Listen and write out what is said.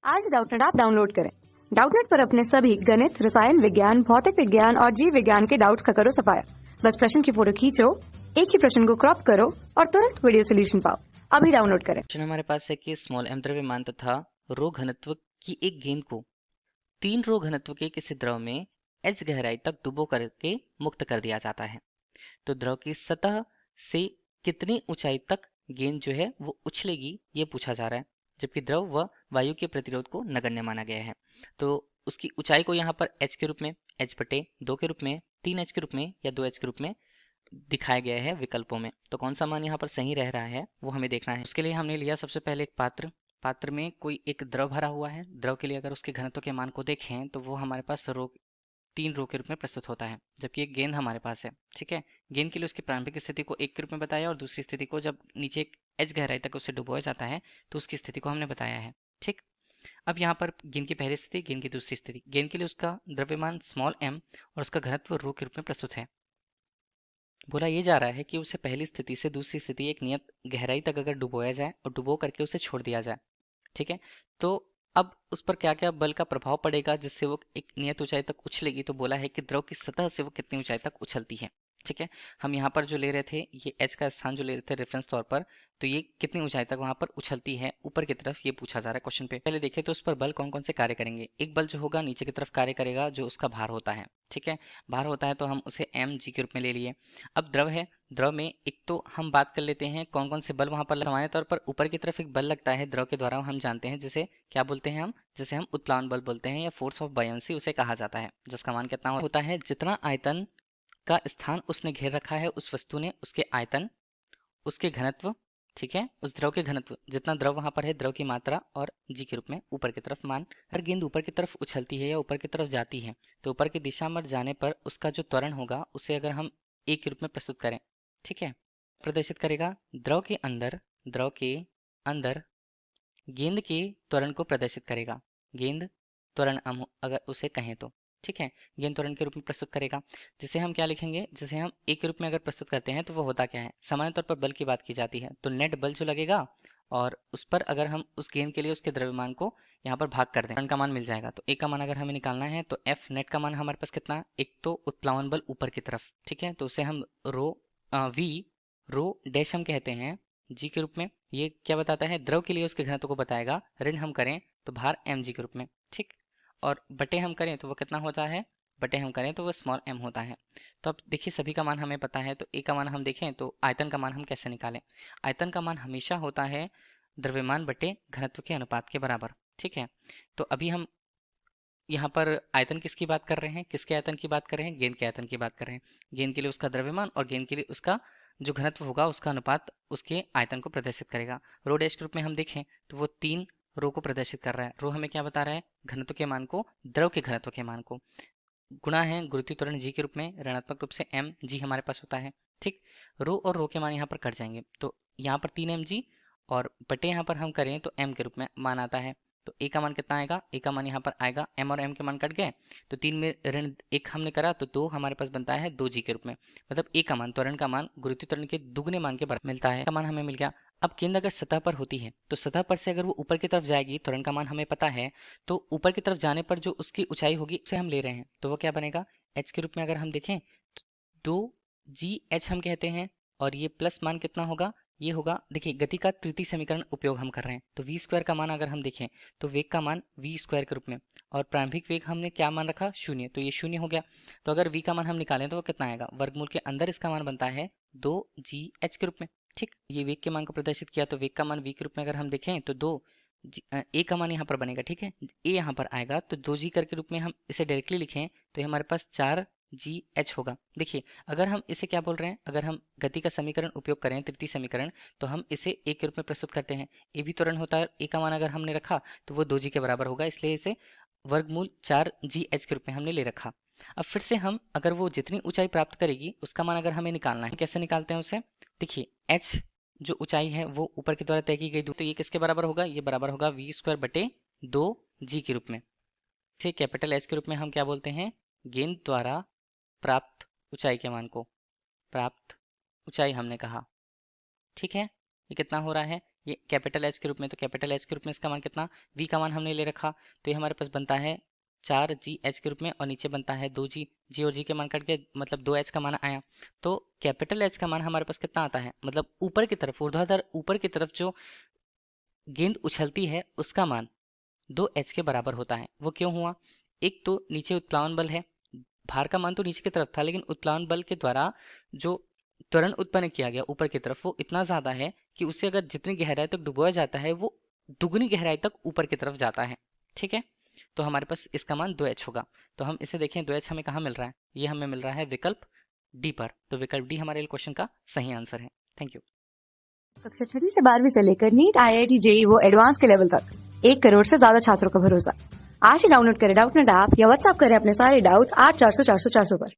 आज Doubtnut app download करें। Doubtnut पर अपने सभी गणित, रसायन विज्ञान, भौतिक विज्ञान और जीव विज्ञान के डाउट्स का करो सफाया। बस प्रश्न की फोटो खींचो, एक ही प्रश्न को क्रॉप करो और तुरंत वीडियो सोल्यूशन पाओ। अभी डाउनलोड करें। क्वेश्चन हमारे पास है कि स्मॉल एम द्रव्यमान तथा रो घनत्व की एक गेंद को 3 रो घनत्व के किसी द्रव में h गहराई तक डुबो करके मुक्त कर दिया जाता है। तो द्रव की सतह से कितनी ऊंचाई तक गेंद जो है वो उछलेगी, ये पूछा जा रहा है, जबकि द्रव व वायु के प्रतिरोध को नगण्य माना गया है। तो उसकी ऊंचाई को यहाँ पर h के रूप में, h/2 के रूप में, 3h के रूप में या 2h के रूप में दिखाया गया है विकल्पों में। तो कौन सा मान यहाँ पर सही रह रहा है वो हमें देखना है। उसके लिए हमने लिया सबसे पहले एक पात्र में कोई एक द्रव भरा हुआ है। द्रव के लिए अगर उसके घनत्व के मान को देखें तो वो हमारे पास 3 रो के रूप में प्रस्तुत होता है, जबकि एक गेंद हमारे पास है। ठीक है, गेंद के लिए उसकी प्रारंभिक स्थिति को 1 के रूप में बताया और दूसरी स्थिति को जब नीचे h गहराई तक उसे डुबोया जाता है तो उसकी स्थिति को हमने बताया है। ठीक, अब यहाँ पर गेंद की पहली स्थिति, गेंद की दूसरी स्थिति। गेंद के लिए उसका द्रव्यमान स्मॉल m और उसका घनत्व रो के रूप में प्रस्तुत है। बोला ये जा रहा है कि उसे पहली स्थिति से दूसरी स्थिति एक नियत गहराई तक अगर डुबोया जाए और डुबो करके उसे छोड़ दिया जाए, ठीक है, तो अब उस पर क्या क्या बल का प्रभाव पड़ेगा जिससे वो एक नियत ऊंचाई तक उछलेगी। तो बोला है कि द्रव की सतह से वो कितनी ऊंचाई तक उछलती है। ठीक है, हम यहाँ पर जो ले रहे थे, ये h का स्थान जो ले रहे थे रेफरेंस तौर पर, तो ये कितनी ऊंचाई तक वहां पर उछलती है ऊपर की तरफ, ये पूछा जा रहा है क्वेश्चन पे। पहले देखें तो उस पर बल कौन कौन से कार्य करेंगे। एक बल जो होगा नीचे की तरफ कार्य करेगा, जो उसका भार होता है। ठीक है, भार होता है तो हम उसे mg के रूप में ले लिए। अब द्रव है, द्रव में एक तो हम बात कर लेते हैं कौन कौन से बल वहां पर। सामान्य तौर पर ऊपर की तरफ एक बल लगता है द्रव के द्वारा, हम जानते हैं, जिसे क्या बोलते हैं हम, जिसे हम उत्प्लावन बल बोलते हैं या फोर्स ऑफ बायोंसी उसे कहा जाता है, जिसका मान कितना होता है, जितना आयतन का स्थान उसने घेर रखा है उस वस्तु ने, उसके आयतन, उसके घनत्व, ठीक है, उस द्रव के घनत्व, जितना द्रव वहां पर है, द्रव की मात्रा और जी के रूप में ऊपर की तरफ मान। हर गेंद ऊपर की तरफ उछलती है या ऊपर की तरफ जाती है तो ऊपर की दिशा में जाने पर उसका जो त्वरण होगा उसे अगर हम ए के रूप में प्रस्तुत करें, ठीक है, प्रदर्शित करेगा द्रव के अंदर गेंद के त्वरण को प्रदर्शित करेगा। गेंद त्वरण हम अगर उसे कहें तो, ठीक है, गेंद त्वरण के रूप में प्रस्तुत करेगा, जिसे हम क्या लिखेंगे, जिसे हम एक के रूप में अगर प्रस्तुत करते हैं तो वो होता क्या है। सामान्य तौर पर बल की बात की जाती है तो नेट बल जो लगेगा और उस पर अगर हम उस गेंद के लिए उसके द्रव्यमान को यहाँ पर भाग कर दें, त्वरण का मान मिल जाएगा। तो एक का मान अगर हमें निकालना है तो एफ नेट का मान हमारे पास कितना, एक तो उत्प्लावन बल ऊपर की तरफ, ठीक है, तो उसे हम रो डैश हम कहते हैं जी के रूप में। ये क्या बताता है, द्रव के लिए उसके घनत्व को बताएगा। ऋण हम करें तो भार एम जी के रूप में, ठीक, और बटे हम करें तो वो कितना होता है, बटे हम करें तो वो स्मॉल एम होता है। तो अब देखिए सभी का मान हमें पता है, तो ए का मान हम देखें तो आयतन का मान हम कैसे निकालें। आयतन का मान हमेशा होता है द्रव्यमान बटे घनत्व के अनुपात के बराबर। ठीक है, तो अभी हम यहाँ पर आयतन किसकी बात कर रहे हैं, किसके आयतन की बात कर रहे हैं, गेंद के आयतन की बात कर रहे हैं। गेंद के लिए उसका द्रव्यमान और गेंद के लिए उसका जो घनत्व होगा उसका अनुपात उसके आयतन को प्रदर्शित करेगा। रो डैश के रूप में हम देखें तो वो 3 रो को प्रदर्शित कर रहा है। रो हमें क्या बता रहा है, घनत्व के मान को, द्रव के घनत्व के मान को, गुणा है गुरुत्वीय त्वरण जी के रूप में, ऋणात्मक रूप से एम जी हमारे पास होता है। ठीक, रो और रो के मान यहाँ पर कट जाएंगे तो यहाँ पर 3 mg और बटे यहाँ पर हम करें तो m के रूप में मान आता है। तो a का मान कितना आएगा, a का मान यहाँ पर आएगा, m और m के मान कट गए तो 3 में ऋण 1 हमने करा तो 2 हमारे पास बनता है 2g के रूप में। मतलब a का मान, त्वरण का मान गुरुत्वीय त्वरण के दुगने मान के बराबर मिलता है, का मान हमें मिल गया। अब गेंद अगर सतह पर होती है तो सतह पर से अगर वो ऊपर की तरफ जाएगी, त्वरण का मान हमें पता है, तो ऊपर की तरफ जाने पर जो उसकी ऊंचाई होगी उसे हम ले रहे हैं तो वो क्या बनेगा, h के रूप में अगर हम देखें तो 2gh हम कहते हैं और ये प्लस मान कितना होगा, ये होगा, देखिए गति का तृतीय समीकरण उपयोग हम कर रहे हैं तो v स्क्वायर का मान अगर हम देखें तो वेग का मान v स्क्वायर के रूप में, और प्रारंभिक वेग हमने क्या मान रखा, 0, तो ये 0 हो गया। तो अगर v का मान हम निकालें तो वो कितना आएगा, वर्गमूल के अंदर इसका मान बनता है 2gh के रूप में। ठीक, ये वेग के मान को प्रदर्शित किया तो वेग का मान v के रूप में अगर हम देखें तो a का मान यहाँ पर बनेगा, ठीक है, a यहाँ पर आएगा तो 2g के रूप में हम इसे डायरेक्टली लिखें तो हमारे पास 4gh होगा। देखिए अगर हम इसे क्या बोल रहे हैं, अगर हम गति का समीकरण उपयोग करें, तृतीय समीकरण, तो हम इसे a के रूप में प्रस्तुत करते हैं। a भी त्वरण होता है, a का मान अगर हमने रखा तो वो 2g के बराबर होगा, इसलिए इसे वर्गमूल 4gh के रूप में हमने ले रखा। अब फिर से हम अगर वो जितनी ऊंचाई प्राप्त करेगी उसका मान अगर हमें निकालना है, कैसे निकालते हैं उसे, देखिए h जो ऊंचाई है वो ऊपर की द्वारा तय की गई, तो ये किसके बराबर होगा, ये बराबर होगा v स्क्वायर बटे 2g के रूप में। इसे कैपिटल H के रूप में हम क्या बोलते हैं, गेंद द्वारा प्राप्त ऊंचाई के मान को, प्राप्त ऊंचाई हमने कहा। ठीक है, ये कितना हो रहा है, ये कैपिटल एच के रूप में, तो कैपिटल एच के रूप में इसका मान कितना, v का मान हमने ले रखा, तो ये हमारे पास बनता है 4g h के रूप में, और नीचे बनता है 2g, g और g के मान कट के मतलब 2h का मान आया। तो कैपिटल H का मान हमारे पास कितना आता है, मतलब ऊपर की तरफ, ऊर्ध्वाधर ऊपर की तरफ जो गेंद उछलती है उसका मान 2h के बराबर होता है। वो क्यों हुआ, एक तो नीचे उत्प्लावन बल है, भार का मान तो नीचे की तरफ था, लेकिन उत्प्लावन बल के द्वारा जो त्वरण उत्पन्न किया गया ऊपर की तरफ वो इतना ज्यादा है कि उसे अगर जितनी गहराई तक डुबोया जाता है वो दुगनी गहराई तक ऊपर की तरफ जाता है। ठीक है, तो हमारे पास इसका मान 2h होगा। तो हम इसे देखें 2h हमें कहाँ मिल रहा है, ये हमें मिल रहा है विकल्प डी पर। तो विकल्प डी हमारे क्वेश्चन का सही आंसर है। Thank you. कक्षा 6वीं से 12वीं से लेकर नीट, IIT, JEE वो एडवांस के लेवल तक 1 करोड़ से ज्यादा छात्रों का भरोसा। आज ही डाउनलोड करें डाउटनेट ऐप या व्हाट्सएप करें अपने सारे डाउट्स 8400 400 400 पर।